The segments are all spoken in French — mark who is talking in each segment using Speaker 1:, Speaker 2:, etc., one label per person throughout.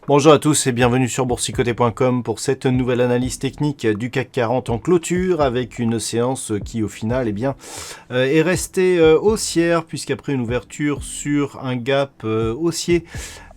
Speaker 1: Bonjour à tous et bienvenue sur boursicoté.com pour cette nouvelle analyse technique du CAC 40 en clôture avec une séance qui au final est restée haussière puisqu'après une ouverture sur un gap haussier,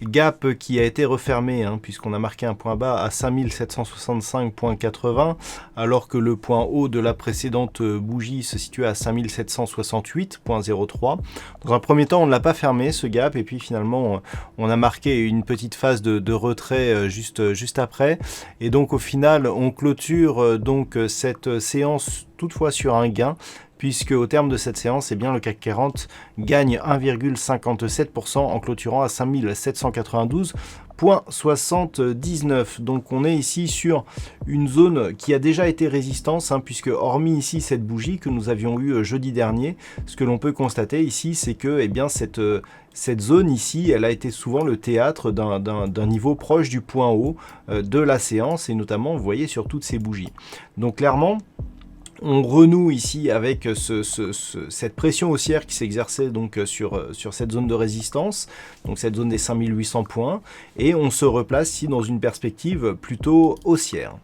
Speaker 1: gap qui a été refermé puisqu'on a marqué un point bas à 5765,80 alors que le point haut de la précédente bougie se situait à 5768,03. Dans un premier temps on ne l'a pas fermé ce gap et puis finalement on a marqué une petite phase de retrait juste après et donc au final on clôture donc cette séance toutefois sur un gain puisque au terme de cette séance, le CAC 40 gagne 1,57% en clôturant à 5792,79. Donc on est ici sur une zone qui a déjà été résistance, puisque hormis ici cette bougie que nous avions eue jeudi dernier, ce que l'on peut constater ici, c'est que cette zone ici, elle a été souvent le théâtre d'un niveau proche du point haut de la séance, et notamment, vous voyez, sur toutes ces bougies. Donc clairement, on renoue ici avec cette pression haussière qui s'exerçait donc sur cette zone de résistance, donc cette zone des 5800 points, et on se replace ici dans une perspective plutôt haussière.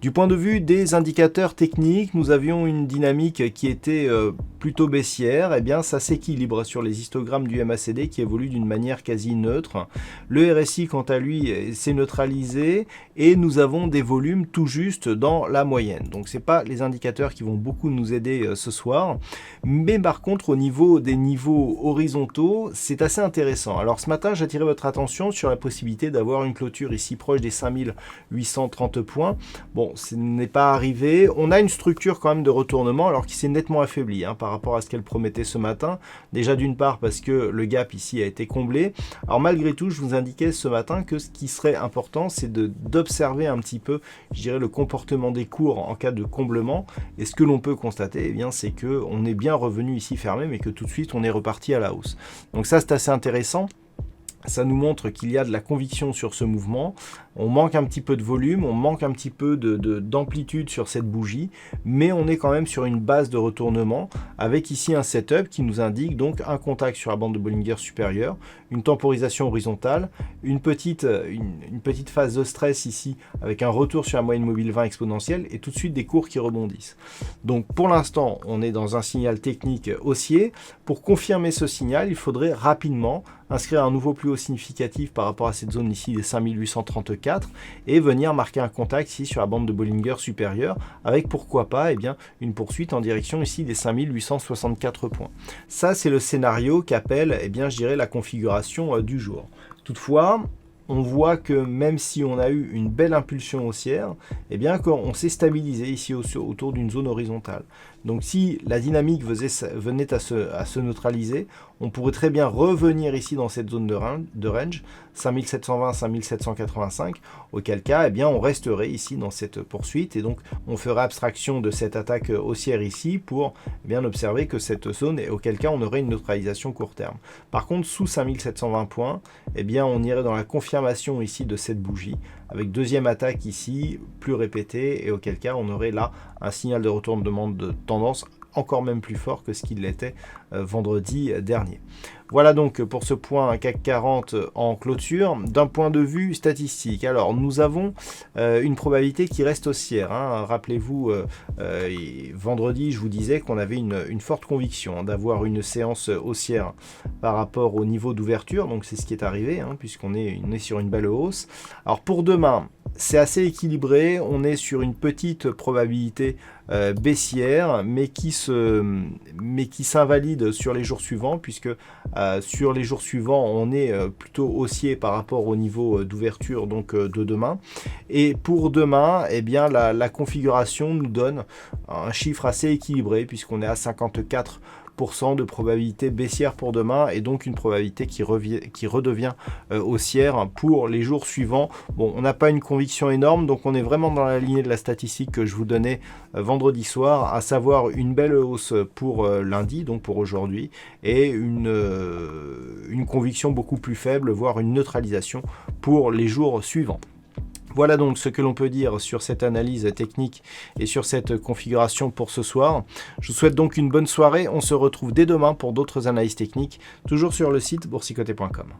Speaker 1: Du point de vue des indicateurs techniques, nous avions une dynamique qui était plutôt baissière. Ça s'équilibre sur les histogrammes du MACD qui évolue d'une manière quasi neutre. Le RSI, quant à lui, s'est neutralisé et nous avons des volumes tout juste dans la moyenne. Donc, ce n'est pas les indicateurs qui vont beaucoup nous aider ce soir. Mais par contre, au niveau des niveaux horizontaux, c'est assez intéressant. Alors, ce matin, j'attirais votre attention sur la possibilité d'avoir une clôture ici proche des 5830 points. Bon, ce n'est pas arrivé. On a une structure quand même de retournement alors qui s'est nettement affaiblie par rapport à ce qu'elle promettait ce matin. Déjà d'une part parce que le gap ici a été comblé. Alors malgré tout, je vous indiquais ce matin que ce qui serait important, c'est d'observer un petit peu, je dirais, le comportement des cours en cas de comblement. Et ce que l'on peut constater, c'est qu'on est bien revenu ici fermé, mais que tout de suite, on est reparti à la hausse. Donc ça, c'est assez intéressant. Ça nous montre qu'il y a de la conviction sur ce mouvement. On manque un petit peu de volume, on manque un petit peu d'amplitude sur cette bougie, mais on est quand même sur une base de retournement avec ici un setup qui nous indique donc un contact sur la bande de Bollinger supérieure, une temporisation horizontale, une petite phase de stress ici avec un retour sur la moyenne mobile 20 exponentielle et tout de suite des cours qui rebondissent. Donc pour l'instant, on est dans un signal technique haussier. Pour confirmer ce signal, il faudrait rapidement inscrire un nouveau plus haut significatif par rapport à cette zone ici des 5834 et venir marquer un contact ici sur la bande de Bollinger supérieure avec pourquoi pas une poursuite en direction ici des 5864 points. Ça, c'est le scénario qu'appelle je dirais la configuration du jour. Toutefois, on voit que même si on a eu une belle impulsion haussière, on s'est stabilisé ici autour d'une zone horizontale. Donc si la dynamique venait à se neutraliser, on pourrait très bien revenir ici dans cette zone de range, 5720-5785, auquel cas on resterait ici dans cette poursuite et donc on ferait abstraction de cette attaque haussière ici pour observer que cette zone, et auquel cas on aurait une neutralisation court terme. Par contre, sous 5720 points, on irait dans la confirmation ici de cette bougie, avec deuxième attaque ici, plus répétée, et auquel cas on aurait là un signal de retournement de tendance encore même plus fort que ce qu'il l'était vendredi dernier. Voilà donc pour ce point CAC 40 en clôture. D'un point de vue statistique, alors nous avons une probabilité qui reste haussière. Rappelez-vous, vendredi, je vous disais qu'on avait une forte conviction d'avoir une séance haussière par rapport au niveau d'ouverture. Donc c'est ce qui est arrivé, puisqu'on est sur une belle hausse. Alors pour demain, c'est assez équilibré. On est sur une petite probabilité baissière, mais qui s'invalide sur les jours suivants, puisque sur les jours suivants, on est plutôt haussier par rapport au niveau d'ouverture de demain. Et pour demain, la configuration nous donne un chiffre assez équilibré, puisqu'on est à 54 5% de probabilité baissière pour demain et donc une probabilité qui redevient haussière pour les jours suivants. Bon, on n'a pas une conviction énorme, donc on est vraiment dans la lignée de la statistique que je vous donnais vendredi soir, à savoir une belle hausse pour lundi, donc pour aujourd'hui, et une conviction beaucoup plus faible, voire une neutralisation pour les jours suivants. Voilà donc ce que l'on peut dire sur cette analyse technique et sur cette configuration pour ce soir. Je vous souhaite donc une bonne soirée. On se retrouve dès demain pour d'autres analyses techniques, toujours sur le site boursicoté.com.